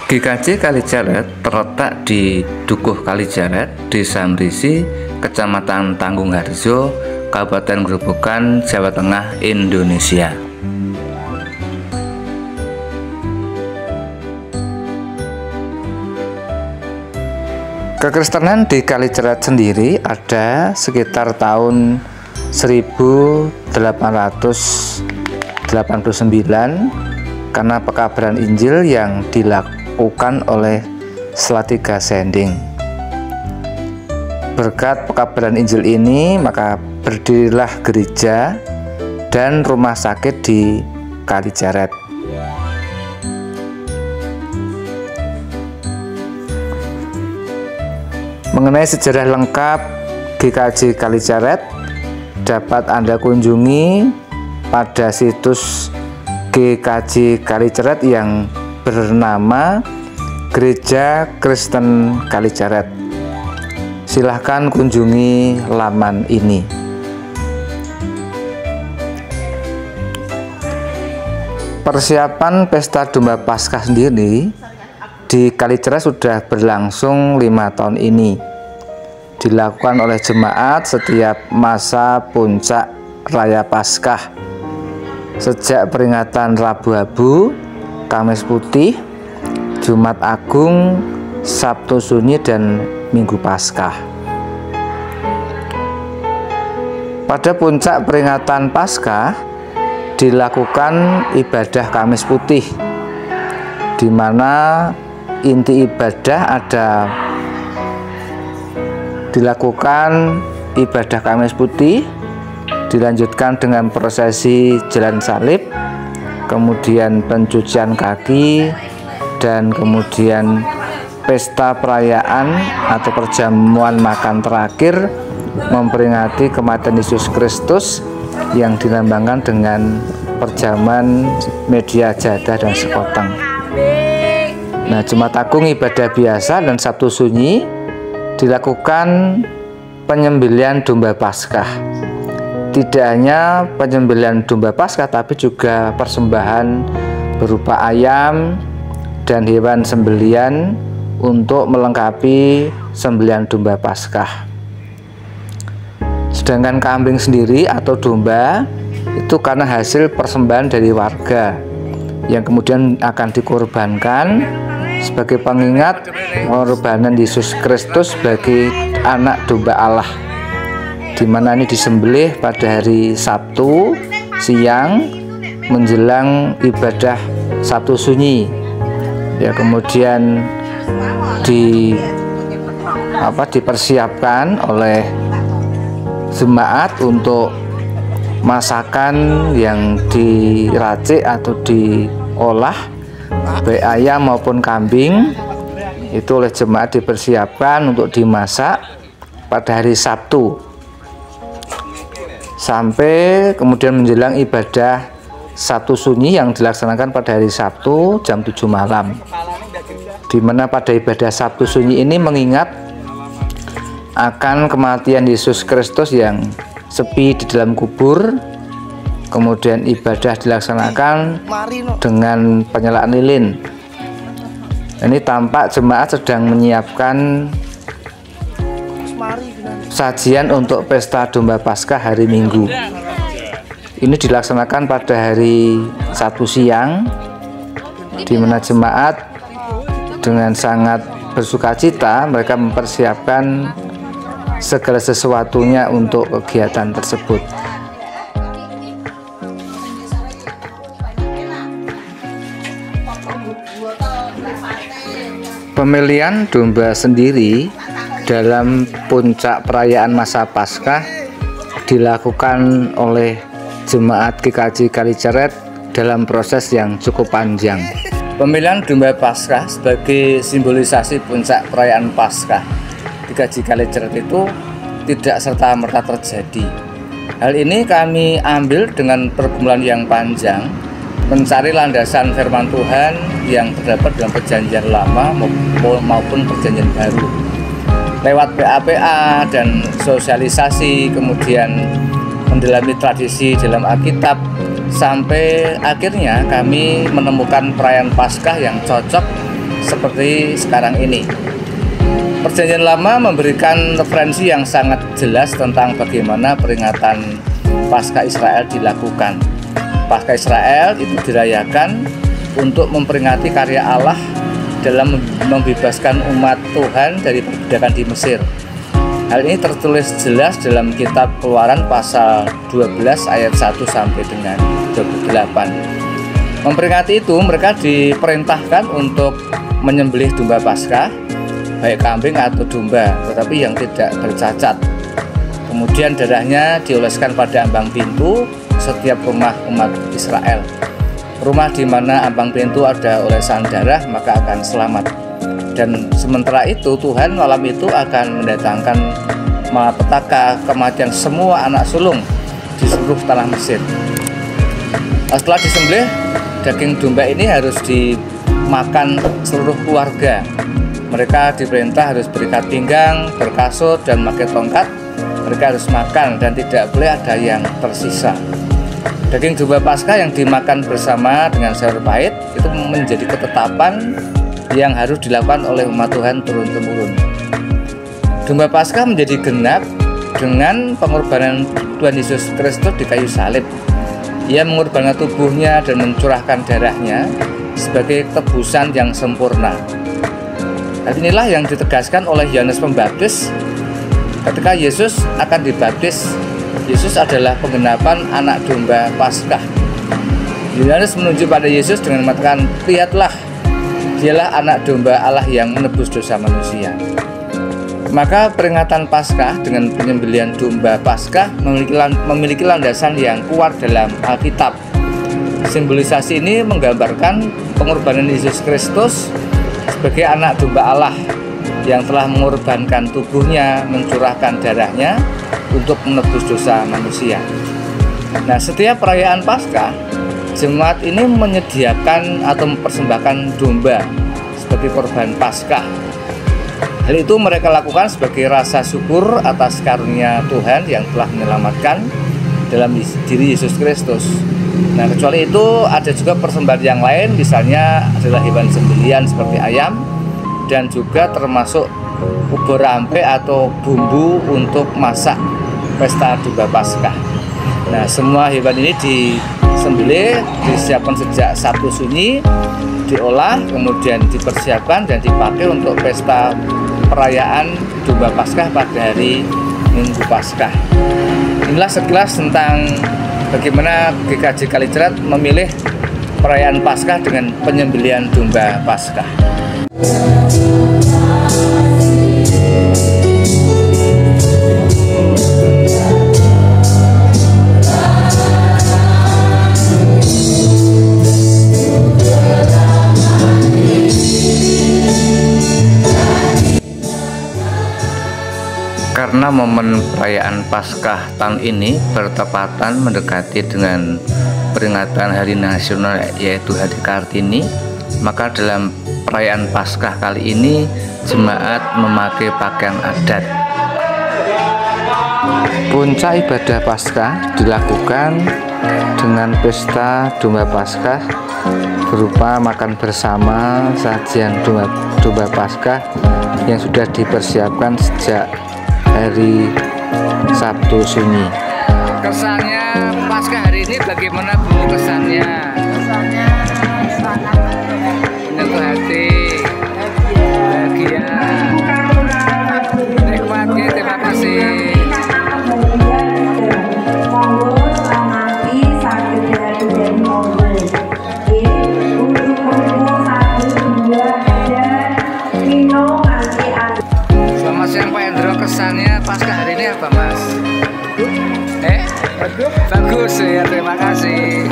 GKJ Kalijeret terletak di Dukuh Kalijeret, Desa Mrisi, Kecamatan Tanggungarjo, Kabupaten Grobogan, Jawa Tengah, Indonesia. Kekristenan di Kalijeret sendiri ada sekitar tahun 1889 karena pekabaran Injil yang dilakukan oleh Salatiga Sending. Berkat pekabaran Injil ini, maka berdirilah gereja dan rumah sakit di Kalijeret. Mengenai sejarah lengkap GKJ Kalijeret dapat Anda kunjungi pada situs GKJ Kalijeret yang bernama Gereja Kristen Kalijeret. Silahkan kunjungi laman ini. Persiapan Pesta Domba Paskah sendiri di Kalijeret sudah berlangsung 5 tahun ini. Dilakukan oleh jemaat setiap masa puncak Raya Paskah, sejak peringatan Rabu Abu, Kamis Putih, Jumat Agung, Sabtu Sunyi, dan Minggu Paskah. Pada puncak peringatan Paskah dilakukan ibadah Kamis Putih, di mana inti ibadah dilakukan ibadah Kamis Putih, dilanjutkan dengan prosesi jalan salib, kemudian pencucian kaki, dan kemudian pesta perayaan atau perjamuan makan terakhir memperingati kematian Yesus Kristus yang dilambangkan dengan perjamuan media jadah dan sekoteng. Nah, Jumat Agung ibadah biasa dan Sabtu Sunyi dilakukan penyembelihan domba Paskah. Tidak hanya penyembelihan domba Paskah, tapi juga persembahan berupa ayam dan hewan sembelian untuk melengkapi sembelihan domba Paskah. Sedangkan kambing sendiri atau domba itu karena hasil persembahan dari warga yang kemudian akan dikorbankan sebagai pengingat pengorbanan Yesus Kristus sebagai anak domba Allah, di mana ini disembelih pada hari Sabtu siang menjelang ibadah Sabtu Sunyi. Ya, kemudian dipersiapkan oleh jemaat untuk masakan yang diracik atau diolah, baik ayam maupun kambing, itu oleh jemaat dipersiapkan untuk dimasak pada hari Sabtu sampai kemudian menjelang ibadah Sabtu Sunyi yang dilaksanakan pada hari Sabtu jam 7 malam, di mana pada ibadah Sabtu Sunyi ini mengingat akan kematian Yesus Kristus yang sepi di dalam kubur. Kemudian ibadah dilaksanakan dengan penyalaan lilin. Ini tampak jemaat sedang menyiapkan sajian untuk pesta domba Paskah hari Minggu. Ini dilaksanakan pada hari Sabtu siang, di mana jemaat dengan sangat bersukacita mereka mempersiapkan segala sesuatunya untuk kegiatan tersebut. Pemilihan domba sendiri dalam puncak perayaan masa Paskah dilakukan oleh jemaat GKJ Kalijeret dalam proses yang cukup panjang. Pemilihan domba Paskah sebagai simbolisasi puncak perayaan Paskah GKJ Kalijeret itu tidak serta-merta terjadi. Hal ini kami ambil dengan pergumulan yang panjang, mencari landasan firman Tuhan yang terdapat dalam Perjanjian Lama maupun Perjanjian Baru. Lewat PA-PA dan sosialisasi, kemudian mendalami tradisi dalam Alkitab, sampai akhirnya kami menemukan perayaan Paskah yang cocok seperti sekarang ini. Perjanjian Lama memberikan referensi yang sangat jelas tentang bagaimana peringatan Paskah Israel dilakukan. Paskah Israel itu dirayakan untuk memperingati karya Allah dalam membebaskan umat Tuhan dari perbudakan di Mesir. Hal ini tertulis jelas dalam kitab Keluaran pasal 12 ayat 1 sampai dengan 28. Memperingati itu, mereka diperintahkan untuk menyembelih domba Paskah, baik kambing atau domba, tetapi yang tidak bercacat. Kemudian darahnya dioleskan pada ambang pintu setiap rumah umat Israel. Rumah di mana ambang pintu ada olesan darah maka akan selamat. Dan sementara itu Tuhan malam itu akan mendatangkan malapetaka kematian semua anak sulung di seluruh tanah Mesir. Setelah disembelih, daging domba ini harus dimakan seluruh keluarga. Mereka diperintah harus berikat pinggang, berkasut, dan pakai tongkat. Mereka harus makan dan tidak boleh ada yang tersisa. Daging domba Paskah yang dimakan bersama dengan sayur pahit itu menjadi ketetapan yang harus dilakukan oleh umat Tuhan turun-temurun. Domba Paskah menjadi genap dengan pengorbanan Tuhan Yesus Kristus di kayu salib. Ia mengorbankan tubuhnya dan mencurahkan darahnya sebagai tebusan yang sempurna. Hal inilah yang ditegaskan oleh Yohanes Pembaptis ketika Yesus akan dibaptis. Yesus adalah penggenapan anak domba Paskah. Yohanes menunjuk pada Yesus dengan mengatakan, "Lihatlah, dialah anak domba Allah yang menebus dosa manusia." Maka peringatan Paskah dengan penyembelihan domba Paskah memiliki landasan yang kuat dalam Alkitab. Simbolisasi ini menggambarkan pengorbanan Yesus Kristus sebagai anak domba Allah yang telah mengorbankan tubuhnya, mencurahkan darahnya untuk menebus dosa manusia. Nah, setiap perayaan Paskah, jemaat ini menyediakan atau mempersembahkan domba sebagai korban Paskah. Hal itu mereka lakukan sebagai rasa syukur atas karunia Tuhan yang telah menyelamatkan dalam diri Yesus Kristus. Nah, kecuali itu ada juga persembahan yang lain, misalnya adalah hewan sembelihan seperti ayam dan juga termasuk ubur rampe atau bumbu untuk masak pesta domba Paskah. Nah, semua hewan ini disembelih, disiapkan sejak Sabtu Sunyi, diolah, kemudian dipersiapkan dan dipakai untuk pesta perayaan domba Paskah pada hari Minggu Paskah. Inilah sekilas tentang bagaimana GKJ Kalicerat memilih perayaan Paskah dengan penyembelihan domba Paskah. Karena momen perayaan Paskah tahun ini bertepatan mendekati dengan peringatan Hari Nasional yaitu Hari Kartini, maka dalam perayaan Paskah kali ini jemaat memakai pakaian adat. Puncak ibadah Paskah dilakukan dengan pesta domba Paskah berupa makan bersama sajian domba Paskah yang sudah dipersiapkan sejak hari Sabtu Sunyi. Kesannya Paskah hari ini bagaimana, Bu? Kesannya sangat menyentuh hati, bahagia, nikmatnya. Terima kasih. Selamat siang Pak Hendro, kesannya Paskah hari ini apa, Mas? Bagus ya, terima kasih.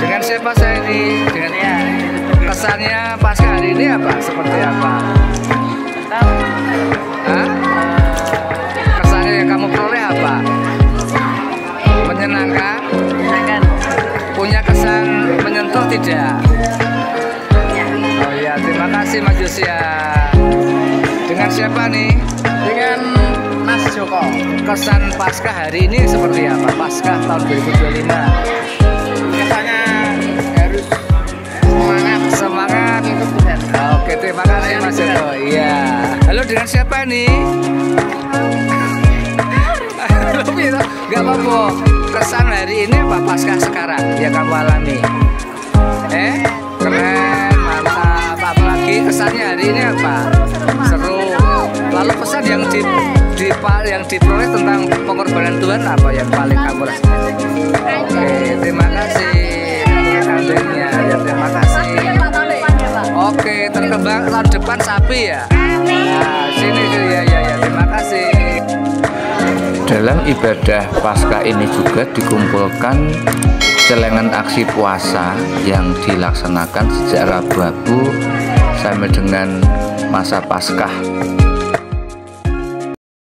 Dengan siapa saya ini? Dengan ya. Kesannya Paskah hari ini apa? Seperti apa? Kesannya yang kamu peroleh apa? Menyenangkan? Punya kesan menyentuh tidak? Oh iya, terima kasih Mas Josia. Dengan siapa nih? Dengan Mas Joko. Kesan Paskah hari ini seperti apa? Paskah tahun 2025. Kesannya harus semangat. Oke, terima kasih. siapa nih? Gak apa-apa. Kesan hari ini apa pasca sekarang yang kamu alami? Keren, mantap. Apalagi kesannya hari ini apa? Seru. Lalu pesan yang diperoleh tentang pengorbanan Tuhan apa yang paling kamu rasakan? Oke, terima kasih. Kambingnya, ya terima kasih. Oke, terkembang tahun depan sapi ya. Nah, sini ya, terima kasih. Dalam ibadah Paskah ini juga dikumpulkan celengan aksi puasa yang dilaksanakan sejak Rabu sampai dengan masa Paskah